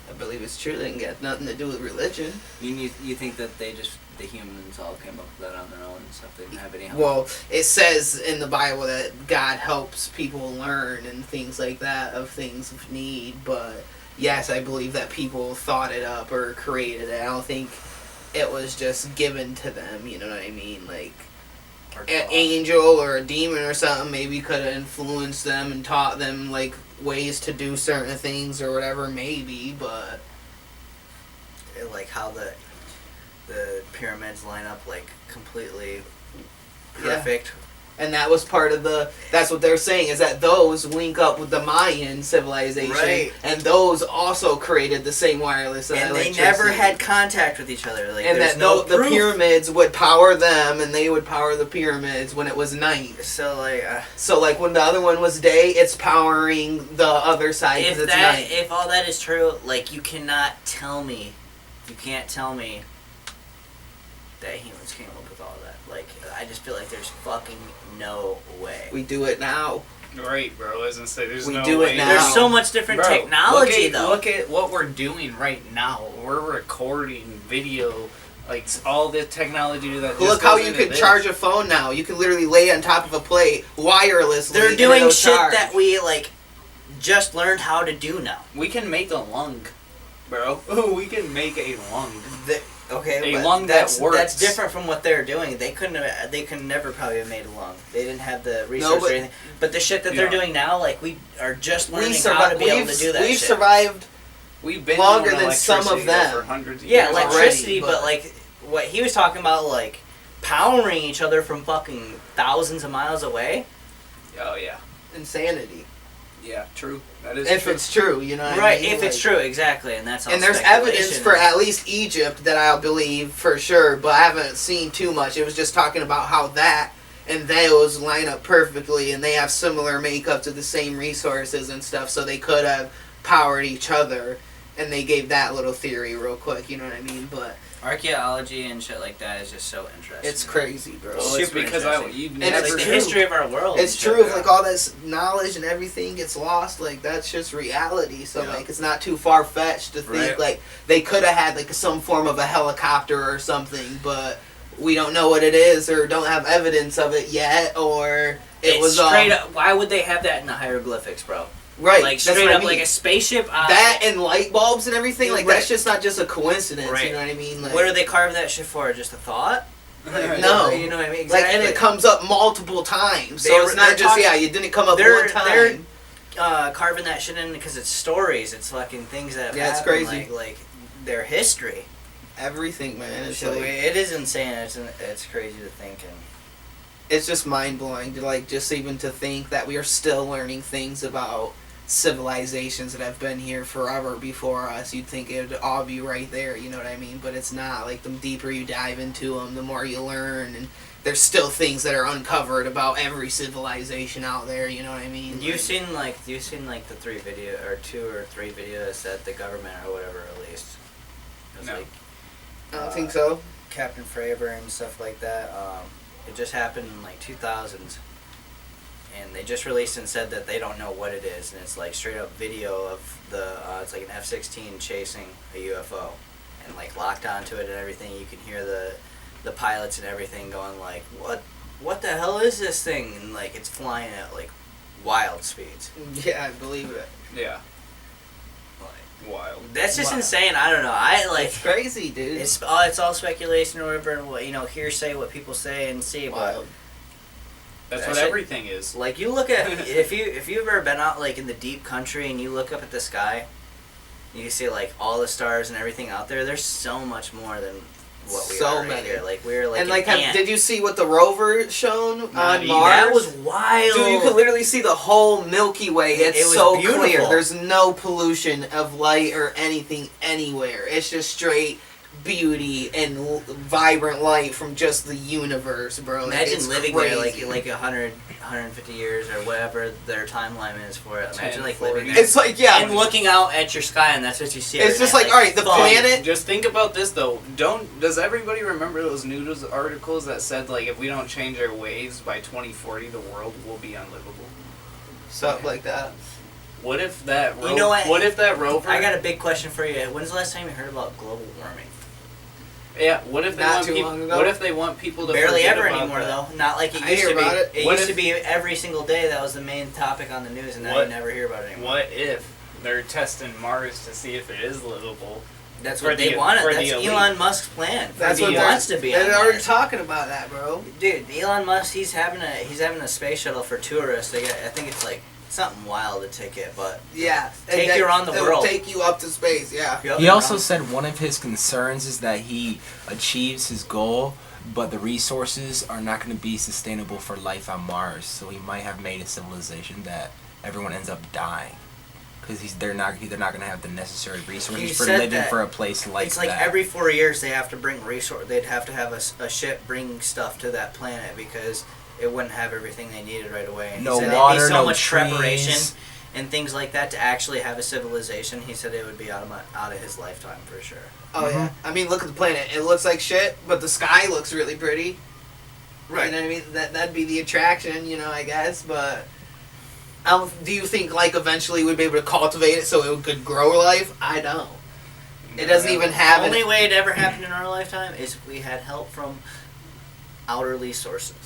I believe it's true. They ain't got nothing to do with religion. You think that the humans all came up with that on their own and stuff? They didn't have any help? Well, it says in the Bible that God helps people learn and things like that of things of need, but yes, I believe that people thought it up or created it. I don't think it was just given to them, you know what I mean? Like, an angel or a demon or something maybe could have influenced them and taught them, like, ways to do certain things or whatever, maybe, but like how the pyramids line up, like, completely Yeah. perfect. And that was part of that's what they're saying, is that those link up with the Mayan civilization. Right. And those also created the same wireless and electricity. they never had contact with each other. Like, and there's that no the proof. pyramids would power them, and they would power the pyramids when it was night. So, like... So, like, when the other one was day, it's powering the other side because it's night. If all that is true, like, you can't tell me that humans came up with all that. Like, I just feel like there's fucking no way. We do it now. Right, bro. As I say, there's We no do it way. now. There's so much different technology, though. Look at what we're doing right now. We're recording video, like all the technology that. Look how you can charge a phone now. You can literally lay it on top of a plate wirelessly. They're doing shit that we, like, just learned how to do now. We can make a lung, bro. We can make a lung. Okay, a lung that works. That's different from what they're doing. They could never probably have made a lung. They didn't have the resources or anything. But the shit that they're doing now, like, we are just learning how to be able to do that. We've shit. survived. We've been longer than some of them. For hundreds of years electricity, already, but like what he was talking about, like powering each other from fucking thousands of miles away. Oh yeah, insanity. Yeah, true. That is if true. It's true, you know what right, I mean? If it's true, exactly, and that's all. And there's evidence for at least Egypt that I believe for sure, but I haven't seen too much. It was just talking about how that and those line up perfectly, and they have similar makeup to the same resources and stuff, so they could have powered each other. And they gave that little theory real quick, you know what I mean? But archaeology and shit like that is just so interesting. It's crazy, bro. Well, it's because you've never... And it's the history of our world. It's true. Like, all this knowledge and everything gets lost. Like, that's just reality. So, like, it's not too far-fetched to think, like, they could have had, like, some form of a helicopter or something, but we don't know what it is or don't have evidence of it yet, or it was straight up. Why would they have that in the hieroglyphics, bro? Right, like straight up, like a spaceship. That and light bulbs and everything, like that's just not just a coincidence. Right. You know what I mean? Like, what do they carve that shit for? Just a thought? Like, no, you know what I mean? Exactly. Like, and it comes up multiple times, so it's not just you didn't come up one time. They're carving that shit in because it's stories. It's fucking things that have happened, it's crazy. Like their history. Everything, man. So like, it is insane. It's crazy to think and. It's just mind blowing to just even to think that we are still learning things about civilizations that have been here forever before us. You'd think it would all be right there, you know what I mean? But it's not. Like, the deeper you dive into them, the more you learn, and there's still things that are uncovered about every civilization out there, you know what I mean? You've seen the 2 or 3 videos that the government or whatever released. It was no. I don't think so. Captain Fravor and stuff like that. It just happened in 2000s. And they just released and said that they don't know what it is, and it's like straight up video of it's like an F-16 chasing a UFO, and like locked onto it and everything. You can hear the pilots and everything going like, what the hell is this thing? And like it's flying at like wild speeds. Yeah, I believe it. Yeah. Like wild. That's just insane. I don't know. It's crazy, dude. It's all speculation or whatever, and hearsay, what people say and see, wild. That's what everything is. Like, you look at, if you've ever been out, like, in the deep country and you look up at the sky, you can see, like, all the stars and everything out there. There's so much more than what we are right here. Like, we're like and, like, did you see what the rover shown on Mars? That was wild. Dude, you could literally see the whole Milky Way. It's so beautiful. Clear. There's no pollution of light or anything anywhere. It's just straight beauty and vibrant light from just the universe, bro. Imagine living there like 100, 150 years or whatever their timeline is for it. Imagine like living there. It's like, yeah. And looking out at your sky and that's what you see. It's just like, alright, the planet. Just think about this though. Does everybody remember those news articles that said like if we don't change our ways by 2040 the world will be unlivable? Stuff like that. What if that you know what if that rover... I got a big question for you. When's the last time you heard about global warming? Yeah, what if they want people to barely forget ever about anymore that? though. Not like it used to be. It used to be every single day that was the main topic on the news, and now you never hear about it anymore. What if they're testing Mars to see if it is livable? That's what they wanted. That's Elon Musk's plan. That's what he wants to be. They're already talking about that, bro. Dude, Elon Musk, he's having a space shuttle for tourists. I think it's like something wild to take it, but yeah, take you around the world. Take you up to space, yeah. He also said one of his concerns is that he achieves his goal, but the resources are not going to be sustainable for life on Mars. So he might have made a civilization that everyone ends up dying because they're not going to have the necessary resources for living for a place like that. It's like every 4 years they have to bring they'd have to have a ship bring stuff to that planet because it wouldn't have everything they needed right away. And no he said water, it'd be so no much trees. preparation and things like that to actually have a civilization. He said it would be out of his lifetime for sure. Oh yeah, I mean look at the planet. It looks like shit, but the sky looks really pretty. Right. You know what I mean? That'd be the attraction, I guess. But do you think like eventually we'd be able to cultivate it so it could grow life? I don't. It doesn't even have. The only way it ever happened in our lifetime is if we had help from outerly sources.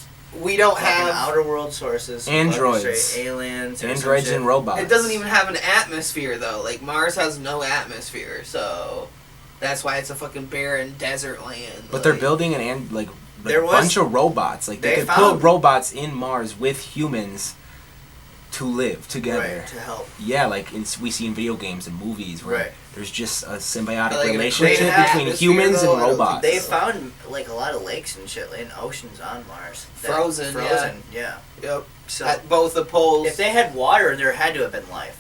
We don't have outer world sources. Androids, aliens, androids and robots. It doesn't even have an atmosphere though. Like Mars has no atmosphere, so that's why it's a fucking barren desert land. But they're building a bunch of robots. Like they could put robots in Mars with humans to live together. Right, to help. Yeah, like we see in video games and movies where there's just a symbiotic relationship between humans and robots. They found like a lot of lakes and shit in oceans on Mars. Frozen, yeah. Yep. So at both the poles. If they had water, there had to have been life.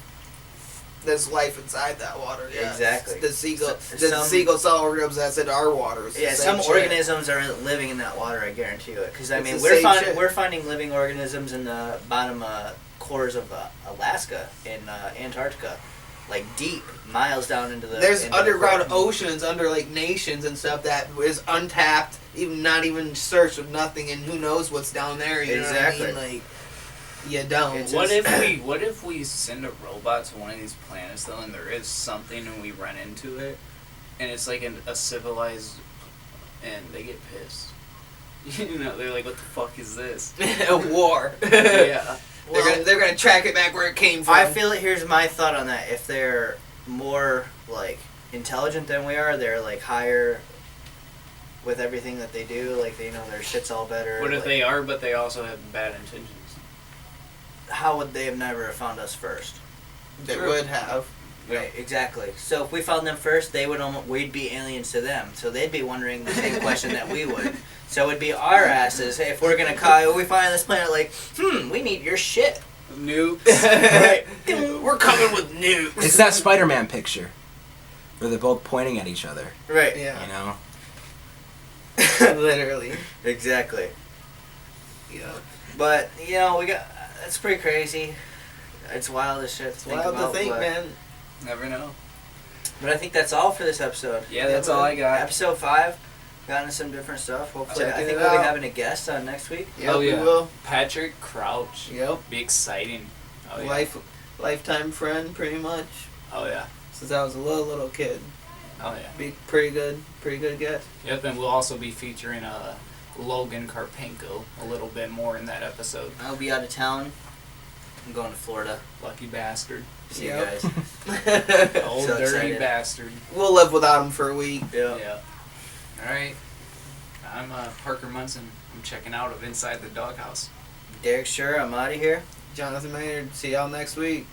There's life inside that water. Yeah. Exactly. The seagull cell organisms that's in our waters. Yeah, some organisms are living in that water. I guarantee you it. Because I mean, we're finding living organisms in the bottom cores of Alaska and Antarctica, like deep miles down into the. There's underground oceans under like nations and stuff that is untapped, not even searched of nothing, and who knows what's down there? You know what I mean? Like, you don't. What if we send a robot to one of these planets though, and there is something, and we run into it, and it's like a civilized, and they get pissed. They're like, "What the fuck is this?" A war. Yeah. Well, they're gonna track it back where it came from. I feel like here's my thought on that. If they're more like intelligent than we are, they're like higher with everything that they do. Like they know their shit's all better. What if like, they are, but they also have bad intentions? How would they have never found us first? They would have. Right, exactly. So if we found them first, we'd be aliens to them. So they'd be wondering the same question that we would. So it'd be our asses if we're gonna we find this planet like, we need your shit. Nukes. Right. We're coming with nukes. It's that Spider-Man picture where they're both pointing at each other. Right. Yeah. Literally. Exactly. Yeah. But that's pretty crazy. It's wild as shit to think about. Wild to think, man. Never know. But I think that's all for this episode. Yeah, that's all I got. Episode 5. Got into some different stuff. Hopefully, I think we'll be having a guest on next week. Yep, we will. Patrick Crouch. Yep. Be exciting. Oh, yeah. Lifetime friend, pretty much. Oh yeah. Since I was a little kid. Oh yeah. Be pretty good guest. Yep, and we'll also be featuring Logan Karpenko a little bit more in that episode. I'll be out of town. I'm going to Florida. Lucky bastard. See you guys. Old So dirty excited. bastard. We'll live without him for a week. Yeah. Alright. I'm Parker Munson. I'm checking out of Inside the Doghouse. Derek Sure, I'm out of here. Jonathan Maynard. See y'all next week.